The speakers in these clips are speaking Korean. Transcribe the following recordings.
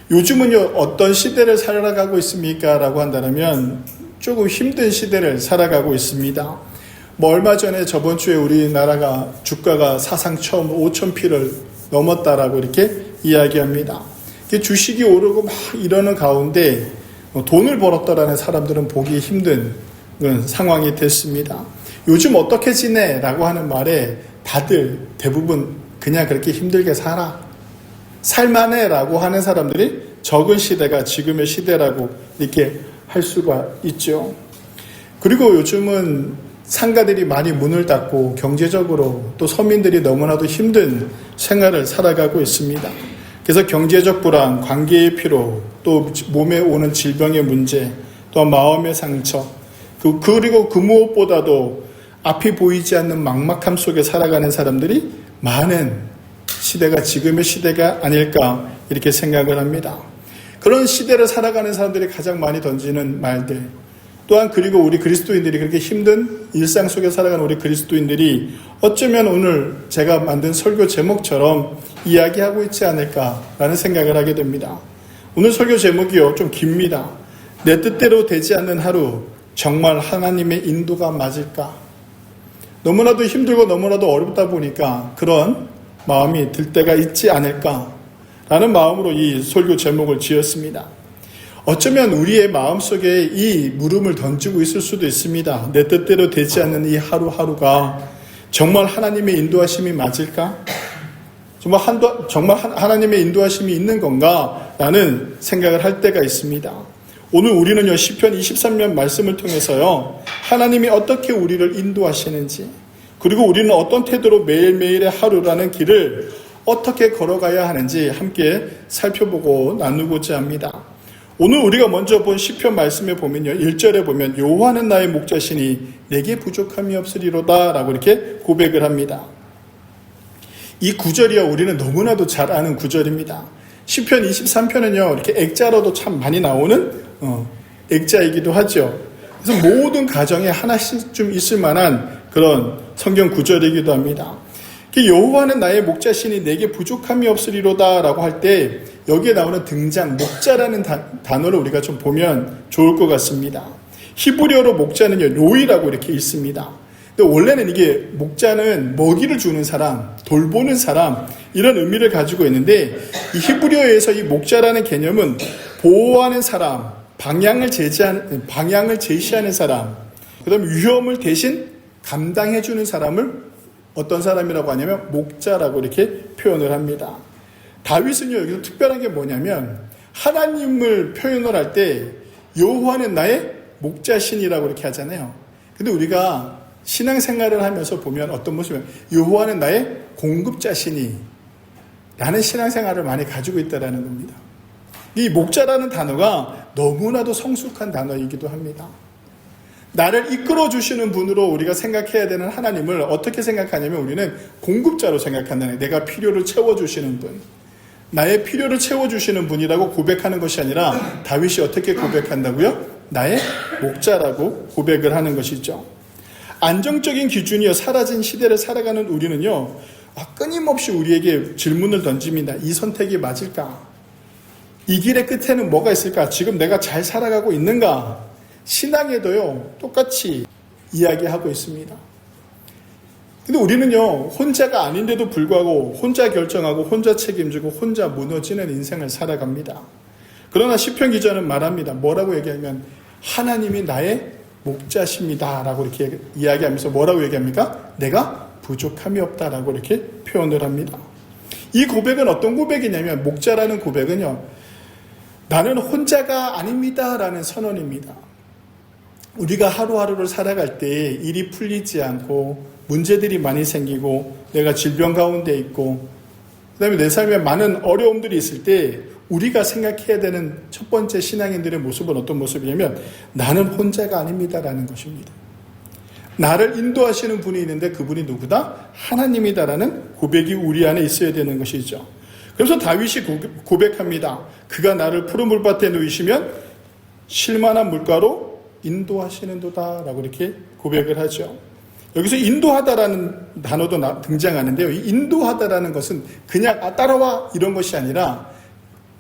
요즘은요, 어떤 시대를 살아가고 있습니까? 라고 한다면 조금 힘든 시대를 살아가고 있습니다. 얼마 전에 저번 주에 우리나라가 주가가 사상 처음 5,000피를 넘었다라고 이렇게 이야기합니다. 주식이 오르고 막 이러는 가운데 돈을 벌었다라는 사람들은 보기 힘든 상황이 됐습니다. 요즘 어떻게 지내? 라고 하는 말에 다들 대부분 그냥 그렇게 힘들게 살아. 살만해 라고 하는 사람들이 적은 시대가 지금의 시대라고 이렇게 할 수가 있죠. 그리고 요즘은 상가들이 많이 문을 닫고 경제적으로 또 서민들이 너무나도 힘든 생활을 살아가고 있습니다. 그래서 경제적 불안, 관계의 피로, 또 몸에 오는 질병의 문제, 또 마음의 상처, 그리고 그 무엇보다도 앞이 보이지 않는 막막함 속에 살아가는 사람들이 많은 시대가 지금의 시대가 아닐까 이렇게 생각을 합니다. 그런 시대를 살아가는 사람들이 가장 많이 던지는 말들, 또한 그리고 우리 그리스도인들이 그렇게 힘든 일상 속에 살아가는 우리 그리스도인들이 어쩌면 오늘 제가 만든 설교 제목처럼 이야기하고 있지 않을까라는 생각을 하게 됩니다. 오늘 설교 제목이요, 좀 깁니다. 내 뜻대로 되지 않는 하루, 정말 하나님의 인도가 맞을까? 너무나도 힘들고 너무나도 어렵다 보니까 그런 마음이 들 때가 있지 않을까라는 마음으로 이 설교 제목을 지었습니다. 어쩌면 우리의 마음속에 이 물음을 던지고 있을 수도 있습니다. 내 뜻대로 되지 않는 이 하루하루가 정말 하나님의 인도하심이 맞을까? 정말 하나님의 인도하심이 있는 건가? 라는 생각을 할 때가 있습니다. 오늘 우리는요, 시편 23편 말씀을 통해서요, 하나님이 어떻게 우리를 인도하시는지, 그리고 우리는 어떤 태도로 매일매일의 하루라는 길을 어떻게 걸어가야 하는지 함께 살펴보고 나누고자 합니다. 오늘 우리가 먼저 본 시편 말씀에 보면요, 1절에 보면 여호와는 나의 목자시니 내게 부족함이 없으리로다 라고 이렇게 고백을 합니다. 이 구절이요, 우리는 너무나도 잘 아는 구절입니다. 시편 23편은요, 이렇게 액자로도 참 많이 나오는 액자이기도 하죠. 그래서 모든 가정에 하나씩쯤 있을 만한 그런 성경 구절이기도 합니다. 여호와는 나의 목자시니 내게 부족함이 없으리로다 라고 할 때 여기에 나오는 등장 목자라는 단어를 우리가 좀 보면 좋을 것 같습니다. 히브리어로 목자는요, 로이라고 이렇게 있습니다. 근데 원래는 이게 목자는 먹이를 주는 사람, 돌보는 사람, 이런 의미를 가지고 있는데 이 히브리어에서 이 목자라는 개념은 보호하는 사람, 방향을 제시하는 사람, 그 다음 위험을 대신 감당해주는 사람을 어떤 사람이라고 하냐면 목자라고 이렇게 표현을 합니다. 다윗은요, 여기서 특별한 게 뭐냐면 하나님을 표현을 할 때 여호와는 나의 목자신이라고 이렇게 하잖아요. 근데 우리가 신앙생활을 하면서 보면 어떤 모습이냐면 여호와는 나의 공급자시니 라는 신앙생활을 많이 가지고 있다는 겁니다. 이 목자라는 단어가 너무나도 성숙한 단어이기도 합니다. 나를 이끌어 주시는 분으로 우리가 생각해야 되는 하나님을 어떻게 생각하냐면 우리는 공급자로 생각한다는, 내가 필요를 채워주시는 분, 나의 필요를 채워주시는 분이라고 고백하는 것이 아니라 다윗이 어떻게 고백한다고요? 나의 목자라고 고백을 하는 것이죠. 안정적인 기준이요, 사라진 시대를 살아가는 우리는요, 끊임없이 우리에게 질문을 던집니다. 이 선택이 맞을까? 이 길의 끝에는 뭐가 있을까? 지금 내가 잘 살아가고 있는가? 신앙에도요, 똑같이 이야기하고 있습니다. 근데 우리는요, 혼자가 아닌데도 불구하고 혼자 결정하고 혼자 책임지고 혼자 무너지는 인생을 살아갑니다. 그러나 시편 기자는 말합니다. 뭐라고 얘기하면 하나님이 나의 목자십니다 라고 이렇게 이야기하면서 뭐라고 얘기합니까? 내가 부족함이 없다라고 이렇게 표현을 합니다. 이 고백은 어떤 고백이냐면 목자라는 고백은요, 나는 혼자가 아닙니다 라는 선언입니다. 우리가 하루하루를 살아갈 때 일이 풀리지 않고 문제들이 많이 생기고 내가 질병 가운데 있고 그다음에 내 삶에 많은 어려움들이 있을 때 우리가 생각해야 되는 첫 번째 신앙인들의 모습은 어떤 모습이냐면 나는 혼자가 아닙니다라는 것입니다. 나를 인도하시는 분이 있는데 그분이 누구다? 하나님이다라는 고백이 우리 안에 있어야 되는 것이죠. 그래서 다윗이 고백합니다. 그가 나를 푸른 물밭에 누이시면 쉴만한 물가로 인도하시는도다 라고 이렇게 고백을 하죠. 여기서 인도하다라는 단어도 등장하는데요. 이 인도하다라는 것은 그냥 따라와 이런 것이 아니라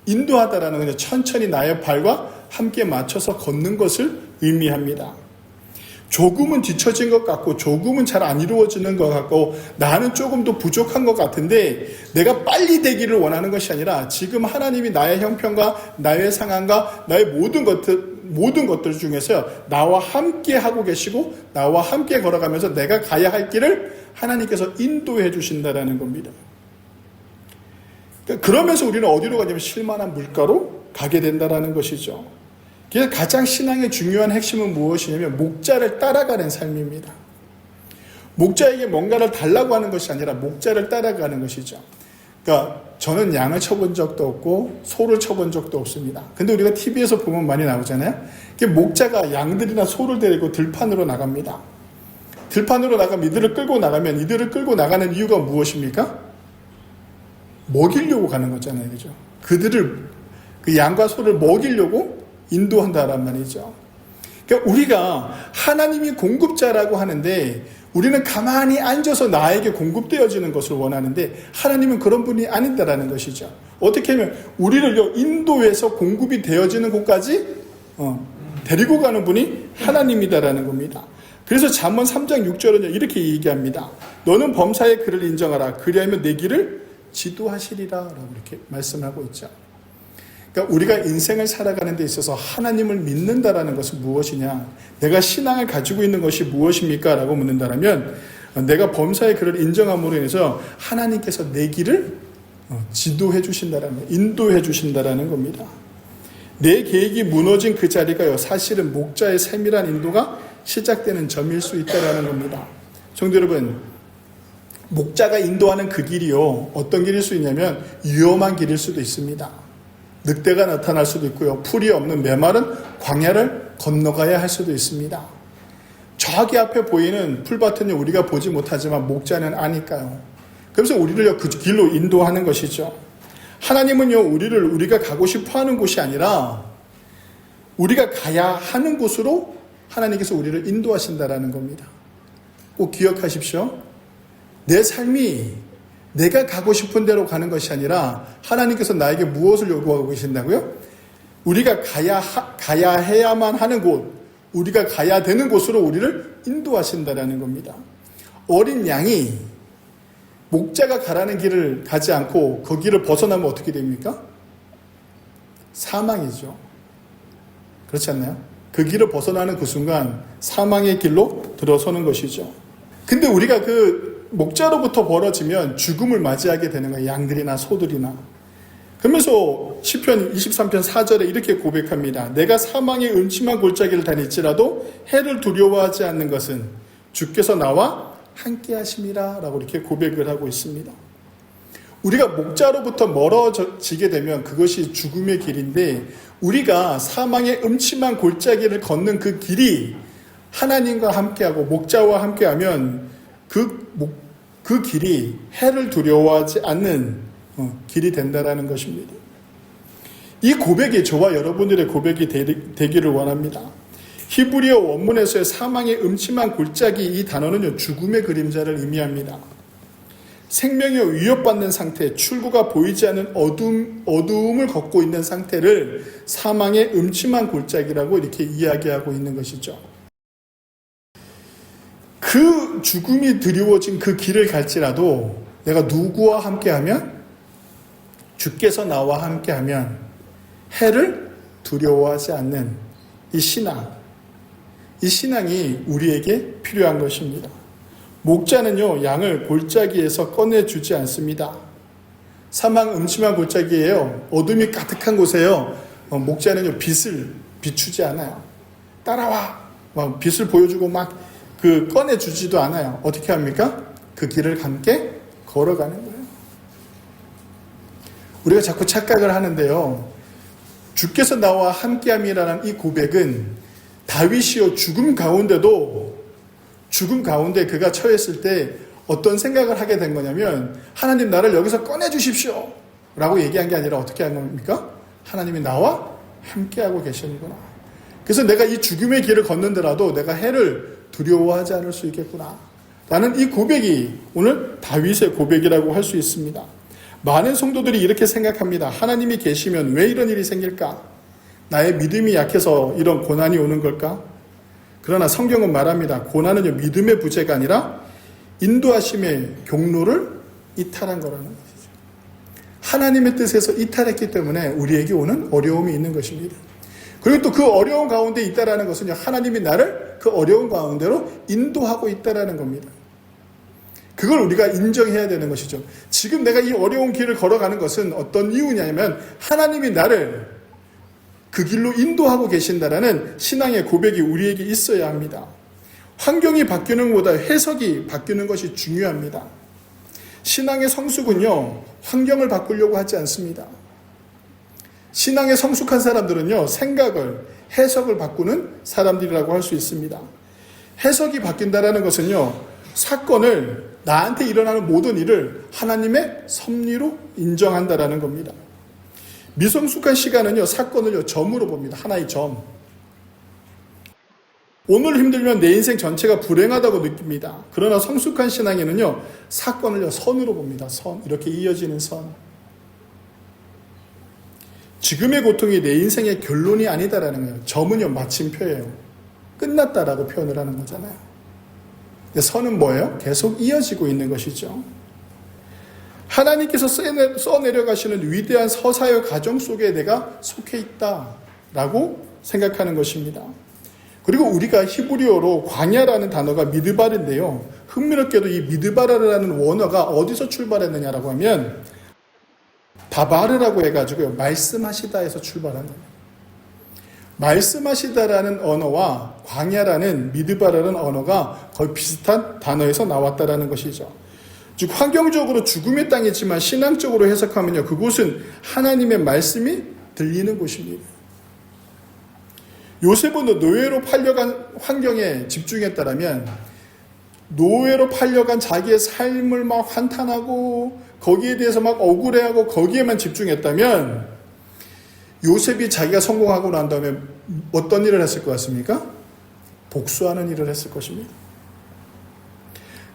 인도하다라는 것은 천천히 나의 발과 함께 맞춰서 걷는 것을 의미합니다. 조금은 뒤처진 것 같고 조금은 잘 안 이루어지는 것 같고 나는 조금 더 부족한 것 같은데 내가 빨리 되기를 원하는 것이 아니라 지금 하나님이 나의 형편과 나의 상황과 나의 모든 것들 중에서 나와 함께 하고 계시고 나와 함께 걸어가면서 내가 가야 할 길을 하나님께서 인도해 주신다라는 겁니다. 그러면서 우리는 어디로 가냐면 실만한 물가로 가게 된다라는 것이죠. 그래서 가장 신앙의 중요한 핵심은 무엇이냐면 목자를 따라가는 삶입니다. 목자에게 뭔가를 달라고 하는 것이 아니라 목자를 따라가는 것이죠. 그러니까 저는 양을 쳐본 적도 없고 소를 쳐본 적도 없습니다. 근데 우리가 TV에서 보면 많이 나오잖아요. 목자가 양들이나 소를 데리고 들판으로 나갑니다. 들판으로 나가면 이들을 끌고 나가면 이들을 끌고 나가는 이유가 무엇입니까? 먹이려고 가는 거잖아요. 그죠? 그들을 그 양과 소를 먹이려고 인도한다란 말이죠. 그러니까 우리가 하나님이 공급자라고 하는데 우리는 가만히 앉아서 나에게 공급되어지는 것을 원하는데 하나님은 그런 분이 아니다라는 것이죠. 어떻게 하면 우리를 인도해서 공급이 되어지는 곳까지 데리고 가는 분이 하나님이다라는 겁니다. 그래서 잠언 3장 6절은 이렇게 얘기합니다. 너는 범사의 그를 인정하라. 그리하면 내 길을 지도하시리라 라고 이렇게 말씀하고 있죠. 그러니까 우리가 인생을 살아가는 데 있어서 하나님을 믿는다라는 것은 무엇이냐? 내가 신앙을 가지고 있는 것이 무엇입니까? 라고 묻는다면 내가 범사의 그를 인정함으로 인해서 하나님께서 내 길을 지도해 주신다라는 거, 인도해 주신다라는 겁니다. 내 계획이 무너진 그 자리가요, 사실은 목자의 세밀한 인도가 시작되는 점일 수 있다라는 겁니다. 성도 여러분, 목자가 인도하는 그 길이요, 어떤 길일 수 있냐면 위험한 길일 수도 있습니다. 늑대가 나타날 수도 있고요. 풀이 없는 메마른 광야를 건너가야 할 수도 있습니다. 저기 앞에 보이는 풀밭은 우리가 보지 못하지만 목자는 아니까요. 그래서 우리를 그 길로 인도하는 것이죠. 하나님은요, 우리가 가고 싶어 하는 곳이 아니라 우리가 가야 하는 곳으로 하나님께서 우리를 인도하신다라는 겁니다. 꼭 기억하십시오. 내 삶이 내가 가고 싶은 대로 가는 것이 아니라 하나님께서 나에게 무엇을 요구하고 계신다고요? 우리가 가야 해야만 하는 곳, 우리가 가야 되는 곳으로 우리를 인도하신다라는 겁니다. 어린 양이 목자가 가라는 길을 가지 않고 그 길을 벗어나면 어떻게 됩니까? 사망이죠. 그렇지 않나요? 그 길을 벗어나는 그 순간 사망의 길로 들어서는 것이죠. 근데 우리가 그 목자로부터 벌어지면 죽음을 맞이하게 되는 거예요. 양들이나 소들이나. 그러면서 시편 23편 4절에 이렇게 고백합니다. 내가 사망의 음침한 골짜기를 다닐지라도 해를 두려워하지 않는 것은 주께서 나와 함께 하심이라 라고 이렇게 고백을 하고 있습니다. 우리가 목자로부터 멀어지게 되면 그것이 죽음의 길인데 우리가 사망의 음침한 골짜기를 걷는 그 길이 하나님과 함께하고 목자와 함께하면 그 길이 해를 두려워하지 않는 길이 된다라는 것입니다. 이 고백이 저와 여러분들의 고백이 되기를 원합니다. 히브리어 원문에서의 사망의 음침한 골짜기 이 단어는 죽음의 그림자를 의미합니다. 생명이 위협받는 상태, 출구가 보이지 않는 어두움을 걷고 있는 상태를 사망의 음침한 골짜기라고 이렇게 이야기하고 있는 것이죠. 그 죽음이 드리워진 그 길을 갈지라도 내가 누구와 함께하면? 주께서 나와 함께하면 해를 두려워하지 않는 이 신앙이 우리에게 필요한 것입니다. 목자는요, 양을 골짜기에서 꺼내주지 않습니다. 사망 음침한 골짜기에요, 어둠이 가득한 곳에요, 목자는요, 빛을 비추지 않아요. 따라와! 막 빛을 보여주고 막 꺼내주지도 않아요. 어떻게 합니까? 그 길을 함께 걸어가는 거예요. 우리가 자꾸 착각을 하는데요. 주께서 나와 함께함이라는 이 고백은 다윗이요, 죽음 가운데 그가 처했을 때 어떤 생각을 하게 된 거냐면 하나님 나를 여기서 꺼내주십시오 라고 얘기한 게 아니라 어떻게 한 겁니까? 하나님이 나와 함께하고 계시는구나. 그래서 내가 이 죽음의 길을 걷는더라도 내가 해를 두려워하지 않을 수 있겠구나 라는 이 고백이 오늘 다윗의 고백이라고 할 수 있습니다. 많은 성도들이 이렇게 생각합니다. 하나님이 계시면 왜 이런 일이 생길까? 나의 믿음이 약해서 이런 고난이 오는 걸까? 그러나 성경은 말합니다. 고난은요, 믿음의 부재가 아니라 인도하심의 경로를 이탈한 거라는 것이죠. 하나님의 뜻에서 이탈했기 때문에 우리에게 오는 어려움이 있는 것입니다. 그리고 또 그 어려운 가운데 있다라는 것은요, 하나님이 나를 그 어려운 가운데로 인도하고 있다라는 겁니다. 그걸 우리가 인정해야 되는 것이죠. 지금 내가 이 어려운 길을 걸어가는 것은 어떤 이유냐면 하나님이 나를 그 길로 인도하고 계신다라는 신앙의 고백이 우리에게 있어야 합니다. 환경이 바뀌는 것보다 해석이 바뀌는 것이 중요합니다. 신앙의 성숙은요, 환경을 바꾸려고 하지 않습니다. 신앙에 성숙한 사람들은요, 생각을, 해석을 바꾸는 사람들이라고 할 수 있습니다. 해석이 바뀐다라는 것은요, 사건을, 나한테 일어나는 모든 일을 하나님의 섭리로 인정한다라는 겁니다. 미성숙한 시간은요, 사건을요, 점으로 봅니다. 하나의 점. 오늘 힘들면 내 인생 전체가 불행하다고 느낍니다. 그러나 성숙한 신앙에는요, 사건을요, 선으로 봅니다. 선. 이렇게 이어지는 선. 지금의 고통이 내 인생의 결론이 아니다라는 거예요. 점은요, 마침표예요. 끝났다라고 표현을 하는 거잖아요. 근데 선은 뭐예요? 계속 이어지고 있는 것이죠. 하나님께서 써내려가시는 위대한 서사의 가정 속에 내가 속해 있다라고 생각하는 것입니다. 그리고 우리가 히브리어로 광야라는 단어가 미드바르인데요. 흥미롭게도 이 미드바르라는 원어가 어디서 출발했느냐라고 하면 다바르라고 해가지고요. 말씀하시다에서 출발한 겁니다. 말씀하시다라는 언어와 광야라는 미드바라는 언어가 거의 비슷한 단어에서 나왔다라는 것이죠. 즉 환경적으로 죽음의 땅이지만 신앙적으로 해석하면요, 그곳은 하나님의 말씀이 들리는 곳입니다. 요셉은 노예로 팔려간 환경에 집중했다라면, 노예로 팔려간 자기의 삶을 막 한탄하고 거기에 대해서 막 억울해하고 거기에만 집중했다면, 요셉이 자기가 성공하고 난 다음에 어떤 일을 했을 것 같습니까? 복수하는 일을 했을 것입니다.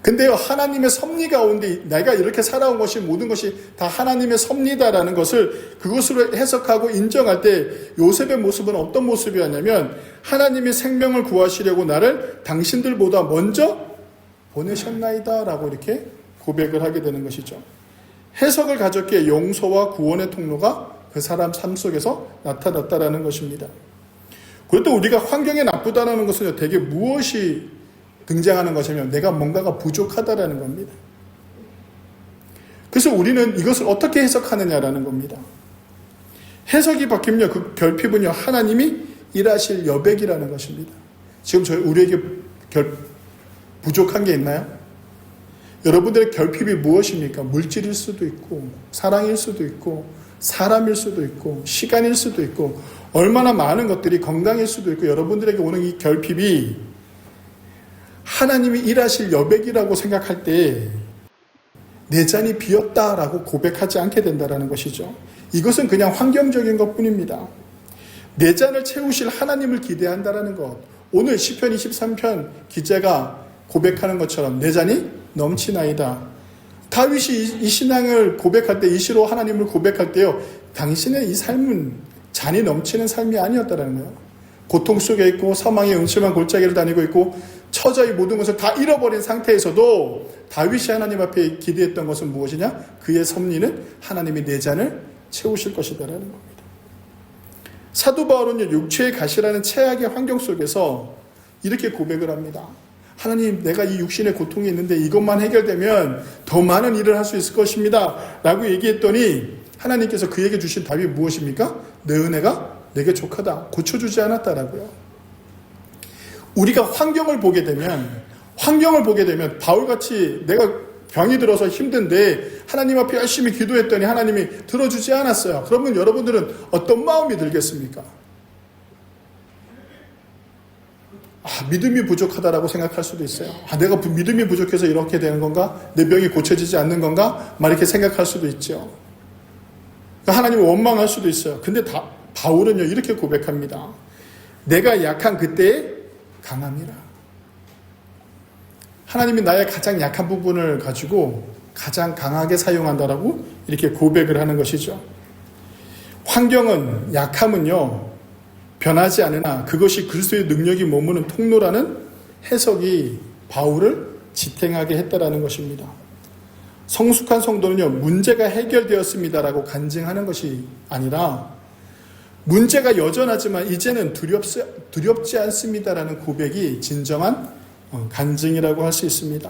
근데요, 하나님의 섭리 가운데 내가 이렇게 살아온 것이 모든 것이 다 하나님의 섭리다라는 것을 그것으로 해석하고 인정할 때 요셉의 모습은 어떤 모습이었냐면, 하나님의 생명을 구하시려고 나를 당신들보다 먼저 보내셨나이다 라고 이렇게 고백을 하게 되는 것이죠. 해석을 가졌기에 용서와 구원의 통로가 그 사람 삶 속에서 나타났다라는 것입니다. 그것도 우리가 환경이 나쁘다는 것은 되게 무엇이 등장하는 것이냐면 내가 뭔가가 부족하다라는 겁니다. 그래서 우리는 이것을 어떻게 해석하느냐라는 겁니다. 해석이 바뀌면 그 결핍은요, 하나님이 일하실 여백이라는 것입니다. 지금 우리에게 부족한 게 있나요? 여러분들의 결핍이 무엇입니까? 물질일 수도 있고, 사랑일 수도 있고, 사람일 수도 있고, 시간일 수도 있고, 얼마나 많은 것들이 건강일 수도 있고, 여러분들에게 오는 이 결핍이 하나님이 일하실 여백이라고 생각할 때 내 잔이 비었다라고 고백하지 않게 된다는 것이죠. 이것은 그냥 환경적인 것뿐입니다. 내 잔을 채우실 하나님을 기대한다는 것. 오늘 시편 23편 기자가 고백하는 것처럼 내 잔이 넘치나이다. 다윗이 이 신앙을 고백할 때, 이 시로 하나님을 고백할 때요, 당신의 이 삶은 잔이 넘치는 삶이 아니었다는 거예요. 고통 속에 있고 사망의 음침한 골짜기를 다니고 있고 처자의 모든 것을 다 잃어버린 상태에서도 다윗이 하나님 앞에 기대했던 것은 무엇이냐? 그의 섭리는 하나님이 내 잔을 채우실 것이다라는 겁니다. 사도 바울은 육체의 가시라는 최악의 환경 속에서 이렇게 고백을 합니다. 하나님, 내가 이 육신의 고통이 있는데 이것만 해결되면 더 많은 일을 할 수 있을 것입니다 라고 얘기했더니 하나님께서 그에게 주신 답이 무엇입니까? 내 은혜가 내게 족하다. 고쳐주지 않았다라고요. 우리가 환경을 보게 되면 바울같이 내가 병이 들어서 힘든데 하나님 앞에 열심히 기도했더니 하나님이 들어주지 않았어요. 그러면 여러분들은 어떤 마음이 들겠습니까? 믿음이 부족하다라고 생각할 수도 있어요. 내가 믿음이 부족해서 이렇게 되는 건가? 내 병이 고쳐지지 않는 건가? 막 이렇게 생각할 수도 있죠. 하나님을 원망할 수도 있어요. 근데 바울은요, 이렇게 고백합니다. 내가 약한 그때에 강함이라. 하나님이 나의 가장 약한 부분을 가지고 가장 강하게 사용한다라고 이렇게 고백을 하는 것이죠. 환경은, 약함은요, 변하지 않으나 그것이 그리스도의 능력이 머무는 통로라는 해석이 바울을 지탱하게 했다라는 것입니다. 성숙한 성도는요, 문제가 해결되었습니다라고 간증하는 것이 아니라 문제가 여전하지만 이제는 두렵지 않습니다라는 고백이 진정한 간증이라고 할 수 있습니다.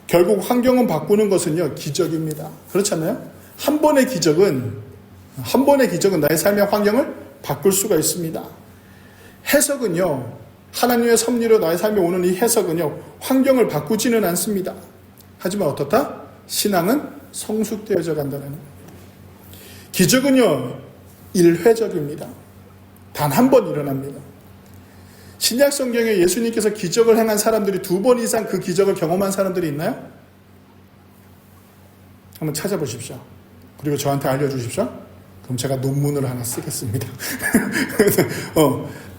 결국 환경은 바꾸는 것은요, 기적입니다. 그렇지 않나요? 한 번의 기적은 나의 삶의 환경을 바꿀 수가 있습니다. 해석은요, 하나님의 섭리로 나의 삶에 오는 이 해석은요, 환경을 바꾸지는 않습니다. 하지만 어떻다? 신앙은 성숙되어져 간다는 거예요. 기적은요, 일회적입니다. 단 한 번 일어납니다. 신약 성경에 예수님께서 기적을 행한 사람들이 2번 이상 그 기적을 경험한 사람들이 있나요? 한번 찾아보십시오. 그리고 저한테 알려주십시오. 그럼 제가 논문을 하나 쓰겠습니다.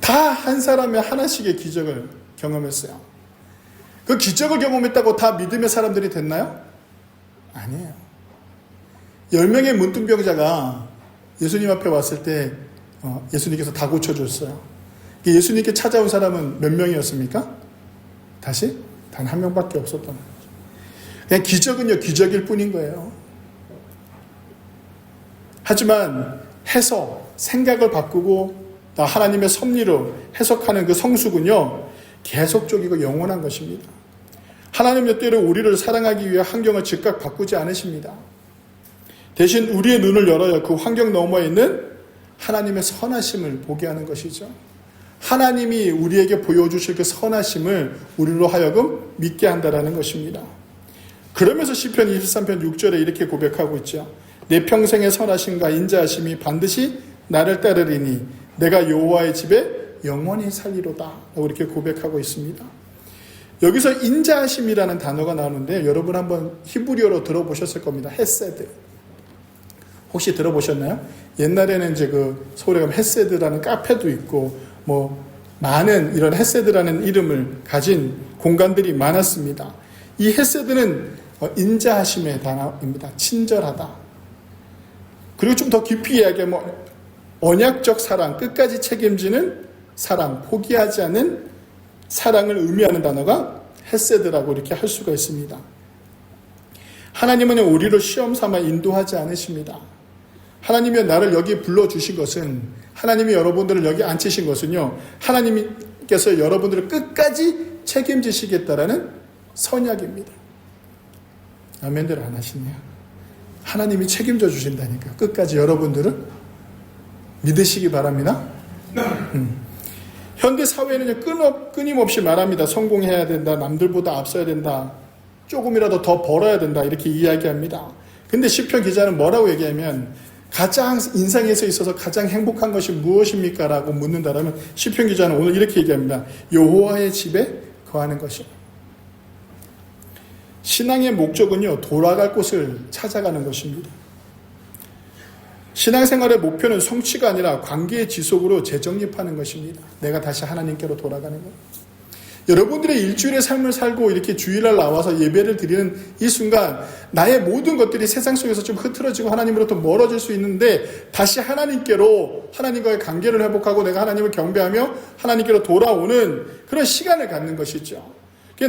다 한 사람이 하나씩의 기적을 경험했어요. 그 기적을 경험했다고 다 믿음의 사람들이 됐나요? 아니에요. 10명의 문둥병자가 예수님 앞에 왔을 때 예수님께서 다 고쳐줬어요. 예수님께 찾아온 사람은 몇 명이었습니까? 다시? 단 한 명밖에 없었던 거죠. 그냥 기적은요, 기적일 뿐인 거예요. 하지만 해석, 생각을 바꾸고 하나님의 섭리로 해석하는 그 성숙은요, 계속적이고 영원한 것입니다. 하나님의 때로 우리를 사랑하기 위해 환경을 즉각 바꾸지 않으십니다. 대신 우리의 눈을 열어요. 그 환경 너머에 있는 하나님의 선하심을 보게 하는 것이죠. 하나님이 우리에게 보여주실 그 선하심을 우리로 하여금 믿게 한다라는 것입니다. 그러면서 시편 23편 6절에 이렇게 고백하고 있죠. 내 평생의 선하심과 인자하심이 반드시 나를 따르리니 내가 여호와의 집에 영원히 살리로다 라고 이렇게 고백하고 있습니다. 여기서 인자하심이라는 단어가 나오는데 여러분 한번 히브리어로 들어보셨을 겁니다. 헤세드. 혹시 들어보셨나요? 옛날에는 이제 그 서울에 가면 헤세드라는 카페도 있고 많은 이런 헤세드라는 이름을 가진 공간들이 많았습니다. 이 헤세드는 인자하심의 단어입니다. 친절하다. 그리고 좀 더 깊이 이야기하면 언약적 사랑, 끝까지 책임지는 사랑, 포기하지 않는 사랑을 의미하는 단어가 헤세드라고 이렇게 할 수가 있습니다. 하나님은 우리를 시험 삼아 인도하지 않으십니다. 하나님이 나를 여기 불러주신 것은, 하나님이 여러분들을 여기 앉히신 것은요, 하나님께서 여러분들을 끝까지 책임지시겠다라는 선약입니다. 아멘들 안 하시네요. 하나님이 책임져 주신다니까 끝까지 여러분들을 믿으시기 바랍니다. 현대 사회는 끊임없이 말합니다. 성공해야 된다. 남들보다 앞서야 된다. 조금이라도 더 벌어야 된다. 이렇게 이야기합니다. 근데 시편 기자는 뭐라고 얘기하면 가장 인생에서 있어서 가장 행복한 것이 무엇입니까? 라고 묻는다라면 시편 기자는 오늘 이렇게 얘기합니다. 여호와의 집에 거하는 것입니다. 신앙의 목적은요, 돌아갈 곳을 찾아가는 것입니다. 신앙생활의 목표는 성취가 아니라 관계의 지속으로 재정립하는 것입니다. 내가 다시 하나님께로 돌아가는 것. 여러분들의 일주일의 삶을 살고 이렇게 주일날 나와서 예배를 드리는 이 순간 나의 모든 것들이 세상 속에서 좀 흐트러지고 하나님으로부터 멀어질 수 있는데 다시 하나님께로, 하나님과의 관계를 회복하고 내가 하나님을 경배하며 하나님께로 돌아오는 그런 시간을 갖는 것이죠.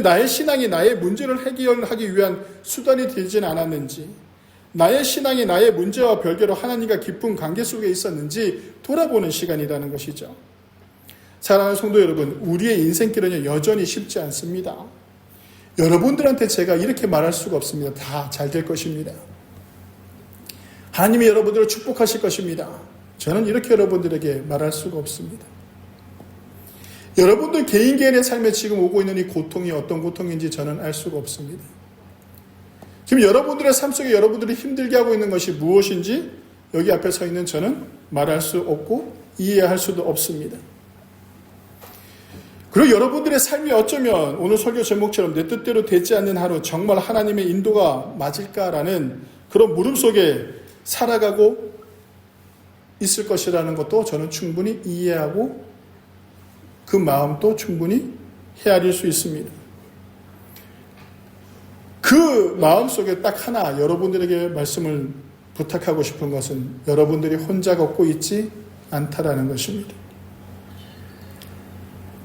나의 신앙이 나의 문제를 해결하기 위한 수단이 되지는 않았는지, 나의 신앙이 나의 문제와 별개로 하나님과 깊은 관계 속에 있었는지 돌아보는 시간이라는 것이죠. 사랑하는 성도 여러분, 우리의 인생길은 여전히 쉽지 않습니다. 여러분들한테 제가 이렇게 말할 수가 없습니다. 다 잘 될 것입니다. 하나님이 여러분들을 축복하실 것입니다. 저는 이렇게 여러분들에게 말할 수가 없습니다. 여러분들 개인의 삶에 지금 오고 있는 이 고통이 어떤 고통인지 저는 알 수가 없습니다. 지금 여러분들의 삶 속에 여러분들이 힘들게 하고 있는 것이 무엇인지 여기 앞에 서 있는 저는 말할 수 없고 이해할 수도 없습니다. 그리고 여러분들의 삶이 어쩌면 오늘 설교 제목처럼 내 뜻대로 되지 않는 하루, 정말 하나님의 인도가 맞을까라는 그런 물음 속에 살아가고 있을 것이라는 것도 저는 충분히 이해하고 그 마음도 충분히 헤아릴 수 있습니다. 그 그 마음속에 딱 하나 여러분들에게 말씀을 부탁하고 싶은 것은 여러분들이 혼자 걷고 있지 않다라는 것입니다.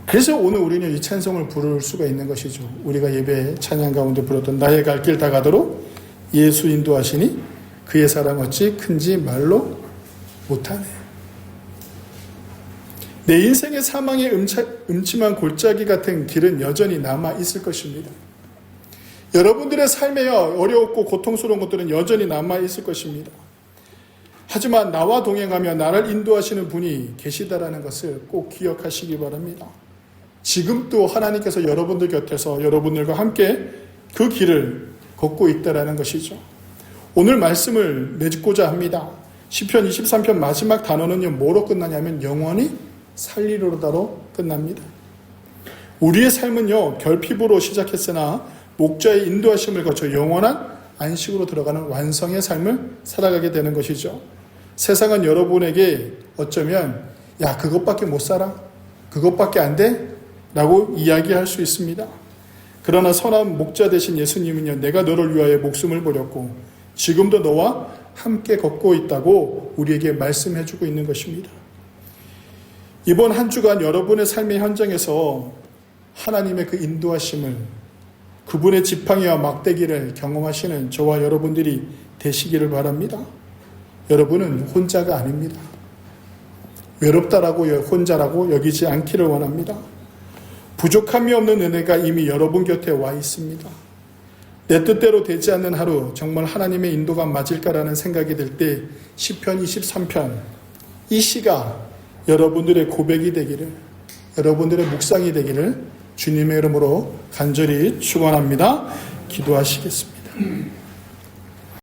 그래서 오늘 우리는 이 찬송을 부를 수가 있는 것이죠. 우리가 예배 찬양 가운데 불렀던 나의 갈 길 다 가도록 예수 인도하시니 그의 사랑 어찌 큰지 말로 못하네. 내 인생의 사망의 음침한 골짜기 같은 길은 여전히 남아 있을 것입니다. 여러분들의 삶에 어려웠고 고통스러운 것들은 여전히 남아 있을 것입니다. 하지만 나와 동행하며 나를 인도하시는 분이 계시다라는 것을 꼭 기억하시기 바랍니다. 지금도 하나님께서 여러분들 곁에서 여러분들과 함께 그 길을 걷고 있다라는 것이죠. 오늘 말씀을 맺고자 합니다. 시편 23편 마지막 단어는요, 뭐로 끝나냐면 영원히 살리로다로 끝납니다. 우리의 삶은요, 결핍으로 시작했으나 목자의 인도하심을 거쳐 영원한 안식으로 들어가는 완성의 삶을 살아가게 되는 것이죠. 세상은 여러분에게 어쩌면 야, 그것밖에 못 살아? 그것밖에 안 돼? 라고 이야기할 수 있습니다. 그러나 선한 목자 되신 예수님은요, 내가 너를 위하여 목숨을 버렸고 지금도 너와 함께 걷고 있다고 우리에게 말씀해주고 있는 것입니다. 이번 한 주간 여러분의 삶의 현장에서 하나님의 그 인도하심을, 그분의 지팡이와 막대기를 경험하시는 저와 여러분들이 되시기를 바랍니다. 여러분은 혼자가 아닙니다. 외롭다라고 혼자라고 여기지 않기를 원합니다. 부족함이 없는 은혜가 이미 여러분 곁에 와 있습니다. 내 뜻대로 되지 않는 하루, 정말 하나님의 인도가 맞을까라는 생각이 들 때 시편 23편 이 시가 여러분들의 고백이 되기를, 여러분들의 묵상이 되기를 주님의 이름으로 간절히 축원합니다. 기도하시겠습니다.